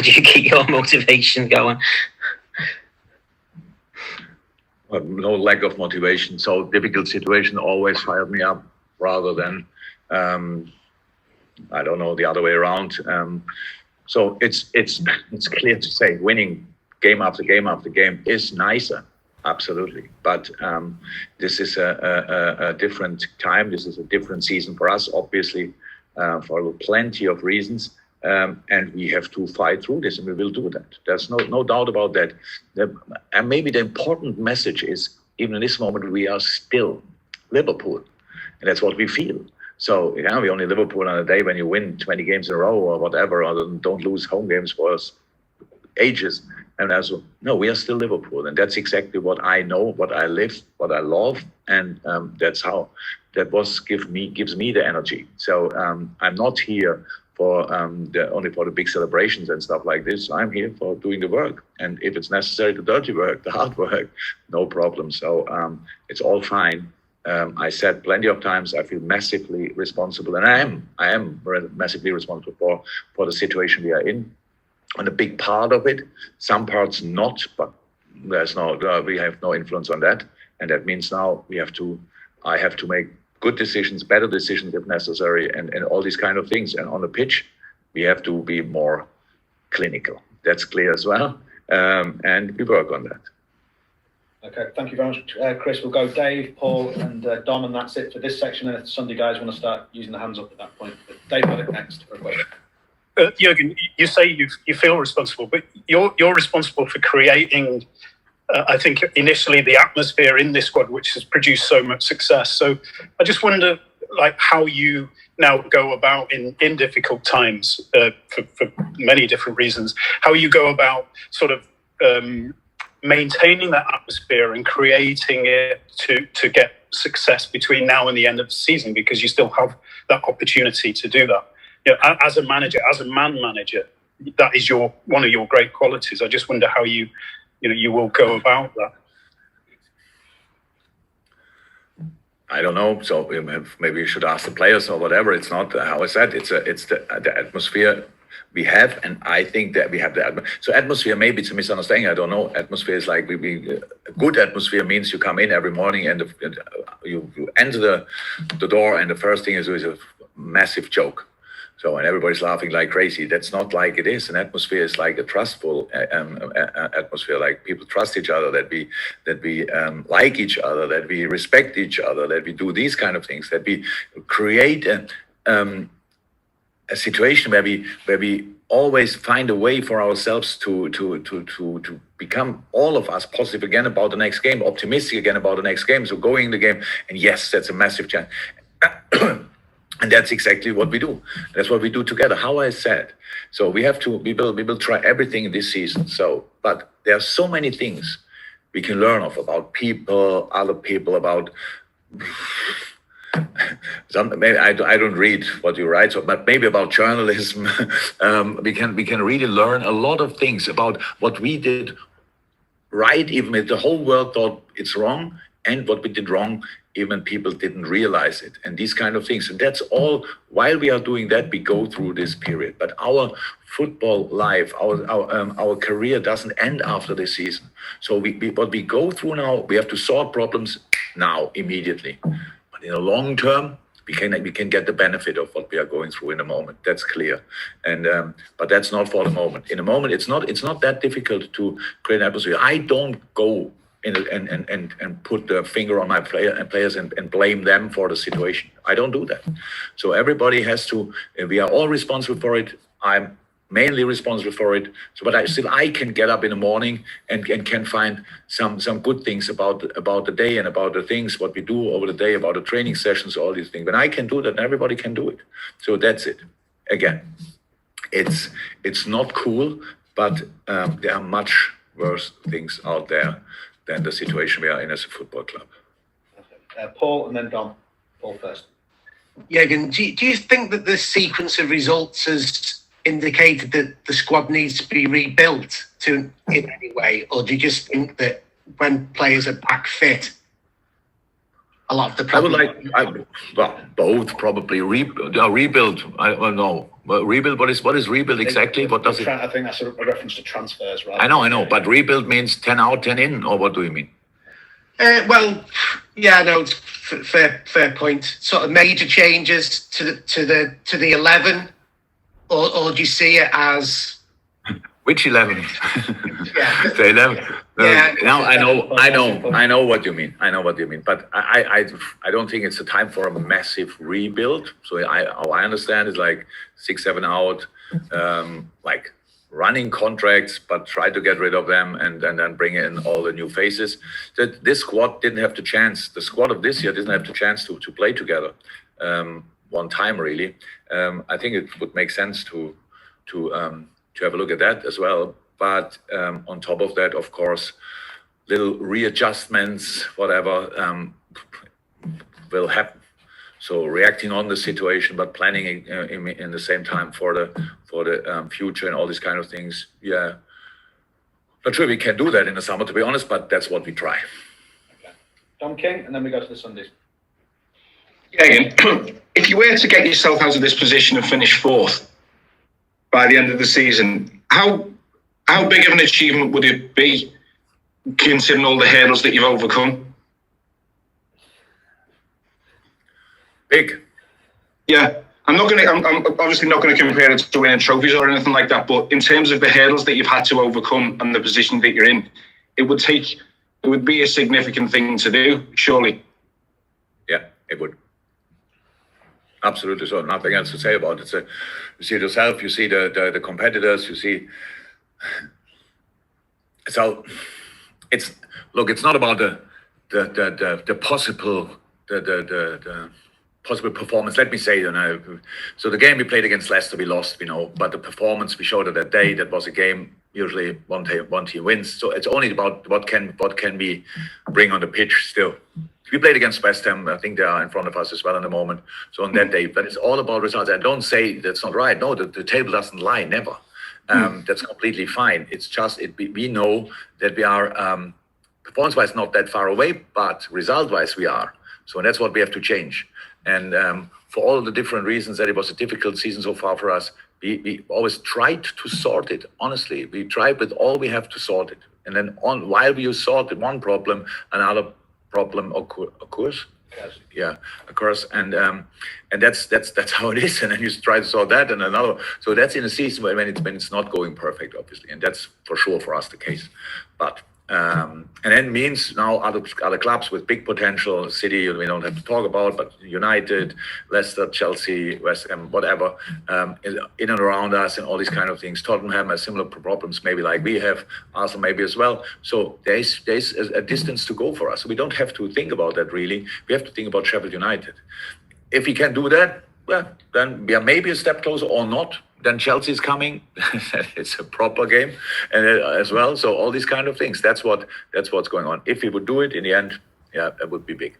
do you keep your motivation going? Well, no lack of motivation. So difficult situation always fired me up rather than, I don't know, the other way around. So it's clear to say winning game after game after game is nicer, absolutely. But this is a different time. This is a different season for us, obviously, for plenty of reasons. And we have to fight through this, and we will do that. There's no doubt about that. And maybe the important message is, even in this moment, we are still Liverpool, and that's what we feel. So we only Liverpool on a day when you win 20 games in a row or whatever, or don't lose home games for us ages. And also, no, we are still Liverpool, and that's exactly what I know, what I live, what I love, and that's how that gives me the energy. So I'm not here for only for the big celebrations and stuff like this. I'm here for doing the work, and if it's necessary, the dirty work, the hard work, no problem. So it's all fine. I said plenty of times I feel massively responsible, and I am massively responsible for the situation we are in. On a big part of it, some parts not, but we have no influence on that, and that means now I have to make good decisions, better decisions if necessary, and all these kind of things. And on the pitch, we have to be more clinical. That's clear as well, and we work on that. Okay, thank you very much, Chris. We'll go Dave, Paul, and Dom, and that's it for this section. And if the Sunday guys want to start using the hands up at that point, but Dave got it next for a question. Jürgen, you say you feel responsible, but you're responsible for creating, I think, initially the atmosphere in this squad, which has produced so much success. So I just wonder, how you now go about in difficult times for many different reasons, how you go about sort of maintaining that atmosphere and creating it to get success between now and the end of the season, because you still have that opportunity to do that. As a manager, as a man manager, that is one of your great qualities. I just wonder how you will go about that. I don't know. So maybe you should ask the players or whatever. It's not how I said. It's the atmosphere we have, and I think that we have the atmosphere. So atmosphere, maybe it's a misunderstanding. I don't know. Atmosphere is like a good atmosphere means you come in every morning and you enter the door, and the first thing is a massive joke. So, and everybody's laughing like crazy. That's not like it is. An atmosphere is like a trustful atmosphere. Like people trust each other, that we like each other, that we respect each other, that we do these kind of things, that we create a situation where we always find a way for ourselves to become, all of us, positive again about the next game, optimistic again about the next game. So going in the game, and yes, that's a massive challenge. And that's exactly what we do. That's what we do together. How I said. So we will try everything this season. So, but there are so many things we can learn about people, other people, about. Maybe I don't read what you write, but maybe about journalism. we can really learn a lot of things about what we did right, even if the whole world thought it's wrong, and what we did wrong, even people didn't realize it, and these kind of things. And that's all. While we are doing that, we go through this period. But our football life, our career doesn't end after this season. So what we go through now, we have to solve problems now, immediately. But in the long term, we can get the benefit of what we are going through in the moment. That's clear. And but that's not for the moment. In the moment, it's not that difficult to create an atmosphere. I don't go and put the finger on my players and blame them for the situation. I don't do that. So everybody has to. We are all responsible for it. I'm mainly responsible for it. So, but I can get up in the morning and can find some good things about the day and about the things what we do over the day, about the training sessions, all these things. When I can do that, everybody can do it. So that's it. Again, it's not cool, but there are much worse things out there than the situation we are in as a football club. Paul, and then Dom. Paul first. Jürgen, do you think that this sequence of results has indicated that the squad needs to be rebuilt in any way, or do you just think that when players are back fit, a lot of the I would problem? both probably rebuild. I don't know. Well, rebuild. What is rebuild exactly? What does it? I think that's a reference to transfers, right? I know. But rebuild means 10 out, 10 in, or what do you mean? Well, yeah, no, it's fair point. Sort of major changes to the 11, or do you see it as Which 11? Yeah. The 11. Yeah. Now I know what you mean. I know what you mean. But I don't think it's a time for a massive rebuild. So how I understand is like 6, 7 out, like running contracts, but try to get rid of them and then bring in all the new faces. That this squad didn't have the chance. The squad of this year didn't have the chance to play together one time really. I think it would make sense to have a look at that as well. But on top of that, of course, little readjustments, whatever, will happen. So reacting on the situation, but planning in the same time for the future and all these kind of things. Yeah, not sure we can do that in the summer, to be honest, but that's what we try. Okay. Dom King, and then we go to the Sundays. Yeah, again, if you were to get yourself out of this position and finish fourth by the end of the season, how big of an achievement would it be, considering all the hurdles that you've overcome? Big. Yeah, I'm obviously not going to compare it to winning trophies or anything like that, but in terms of the hurdles that you've had to overcome and the position that you're in, it would be a significant thing to do, surely. Yeah, it would. Absolutely. So nothing else to say about it. You see it yourself, you see the competitors, you see. So it's not about the possible possible performance. Let me say, so the game we played against Leicester, we lost, but the performance we showed that day, that was a game. Usually one team wins. So it's only about what can we bring on the pitch still. We played against West Ham. I think they are in front of us as well in the moment. So on that day, but it's all about results. I don't say that's not right. No, the table doesn't lie, never. That's completely fine. It's just we know that we are performance-wise not that far away, but result-wise we are. So that's what we have to change. And for all the different reasons that it was a difficult season so far for us, we always tried to sort it. Honestly, we tried with all we have to sort it. And then while we sorted one problem, another problem occurs. Yeah, of course, and that's how it is. And then you try to solve that and another. So that's in a season when it's not going perfect, obviously, and that's for sure for us the case. But and then means now other clubs with big potential, City we don't have to talk about, but United, Leicester, Chelsea, West Ham, whatever, in and around us and all these kind of things. Tottenham has similar problems, maybe like we have, Arsenal maybe as well. So there's a distance to go for us. We don't have to think about that really. We have to think about Sheffield United. If we can do that, well, then we are maybe a step closer or not. Then Chelsea is coming. It's a proper game, and as well. So all these kind of things. That's what's going on. If we would do it in the end, yeah, that would be big.